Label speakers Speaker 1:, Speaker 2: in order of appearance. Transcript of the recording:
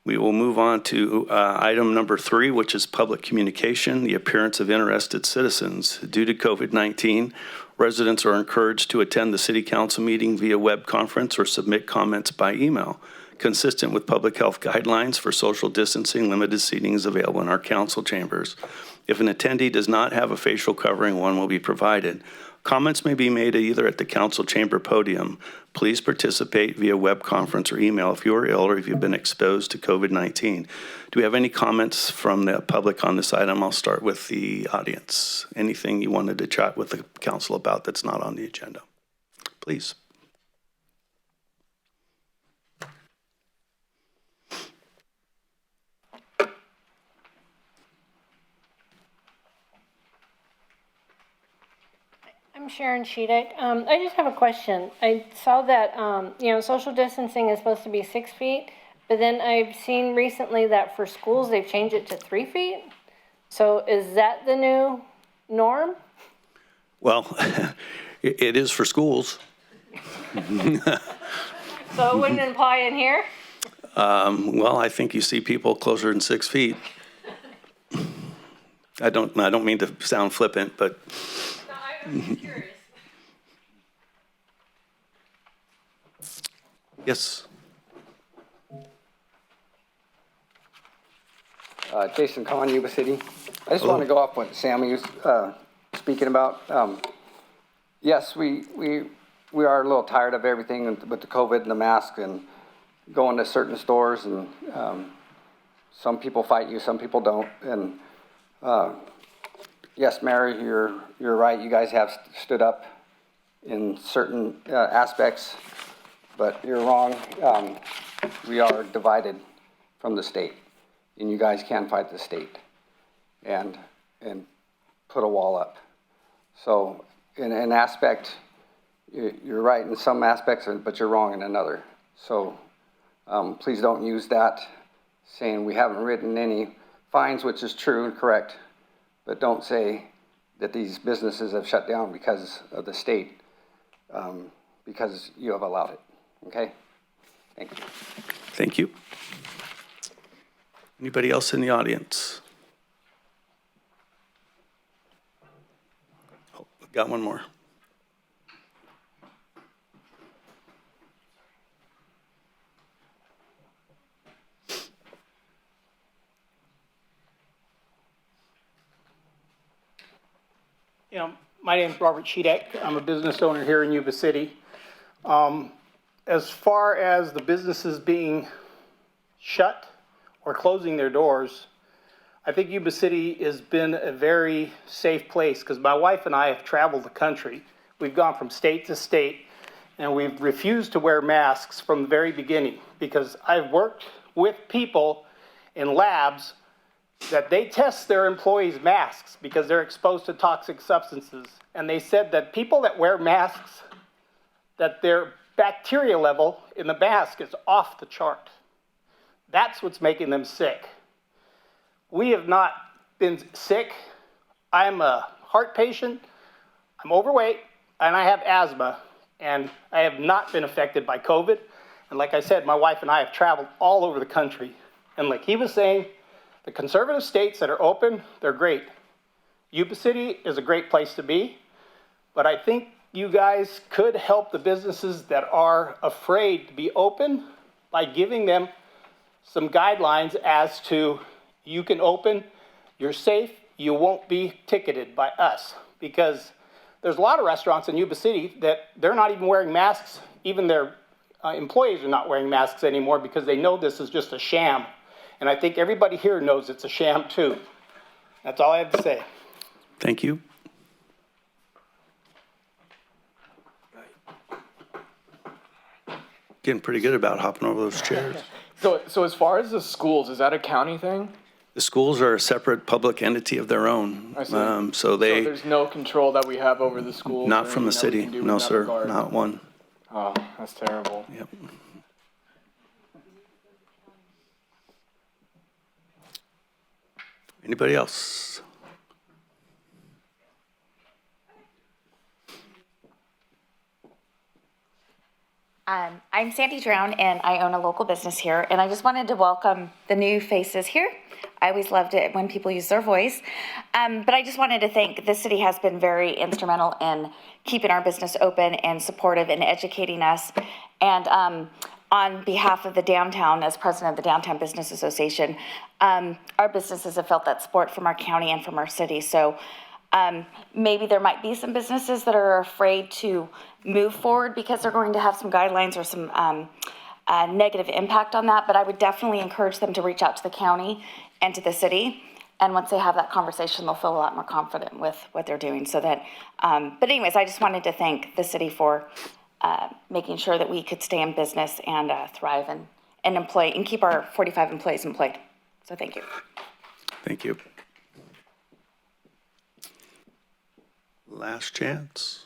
Speaker 1: We will move on to item number 3, which is public communication, the appearance of interested citizens. Due to COVID-19, residents are encouraged to attend the City Council meeting via web conference or submit comments by email. Consistent with public health guidelines for social distancing, limited seating is available in our council chambers. If an attendee does not have a facial covering, one will be provided. Comments may be made either at the council chamber podium. Please participate via web conference or email if you are ill or if you've been exposed to COVID-19. Do we have any comments from the public on this item? I'll start with the audience. Anything you wanted to chat with the council about that's not on the agenda? Please.
Speaker 2: I'm Sharon Sheedick. I just have a question. I saw that, social distancing is supposed to be 6 feet, but then I've seen recently that for schools, they've changed it to 3 feet. So is that the new norm?
Speaker 1: Well, it is for schools.
Speaker 2: So it wouldn't apply in here?
Speaker 1: Well, I think you see people closer than 6 feet. I don't mean to sound flippant, but
Speaker 2: I'm curious.
Speaker 1: yes.
Speaker 3: Jason Kahn, Yuba City. I just want to go off what Sammy was speaking about. Yes, we are a little tired of everything with the COVID and the mask and going to certain stores, and some people fight you, some people don't. And yes, Mary, you're right. You guys have stood up in certain aspects, but you're wrong. We are divided from the state, and you guys can fight the state and put a wall up. So in an aspect, you're right in some aspects, but you're wrong in another. So please don't use that saying we haven't written any fines, which is true and correct, but don't say that these businesses have shut down because of the state, because you have allowed it. Okay? Thank you.
Speaker 1: Thank you. Anybody else in the audience? Oh, got one more.
Speaker 4: My name is Robert Sheedick. I'm a business owner here in Yuba City. As far as the businesses being shut or closing their doors, I think Yuba City has been a very safe place because my wife and I have traveled the country. We've gone from state to state, and we've refused to wear masks from the very beginning because I've worked with people in labs that they test their employees' masks because they're exposed to toxic substances. And they said that people that wear masks, that their bacteria level in the mask is off the chart. That's what's making them sick. We have not been sick. I'm a heart patient, I'm overweight, and I have asthma, and I have not been affected by COVID. And like I said, my wife and I have traveled all over the country. And like he was saying, the conservative states that are open, they're great. Yuba City is a great place to be, but I think you guys could help the businesses that are afraid to be open by giving them some guidelines as to you can open, you're safe, you won't be ticketed by us. Because there's a lot of restaurants in Yuba City that they're not even wearing masks, even their employees are not wearing masks anymore because they know this is just a sham. And I think everybody here knows it's a sham too. That's all I have to say.
Speaker 1: Thank you. Getting pretty good about hopping over those chairs.
Speaker 5: So as far as the schools, is that a county thing?
Speaker 1: The schools are a separate public entity of their own.
Speaker 5: I see.
Speaker 1: So
Speaker 5: So there's no control that we have over the schools?
Speaker 1: Not
Speaker 5: or
Speaker 1: from the
Speaker 5: anything that we
Speaker 1: city.
Speaker 5: can do in
Speaker 1: No,
Speaker 5: that
Speaker 1: sir.
Speaker 5: regard?
Speaker 1: Not one.
Speaker 5: Oh, that's terrible.
Speaker 1: Yep. Anybody else?
Speaker 6: I I'm Sandy Drown, and I own a local business here, and I just wanted to welcome the new faces here. I always loved it when people use their voice. But I just wanted to thank, the city has been very instrumental in keeping our business open and supportive and educating us. And on behalf of the downtown, as president of the Downtown Business Association, our businesses have felt that support from our county and from our city. So maybe there might be some businesses that are afraid to move forward because they're going to have some guidelines or some negative impact on that, but I would definitely encourage them to reach out to the county and to the city. And once they have that conversation, they'll feel a lot more confident with what they're doing. So that, but anyways, I just wanted to thank the city for making sure that we could stay in business and thrive and employ and keep our 45 employees employed. So thank you.
Speaker 1: Thank you. Last chance.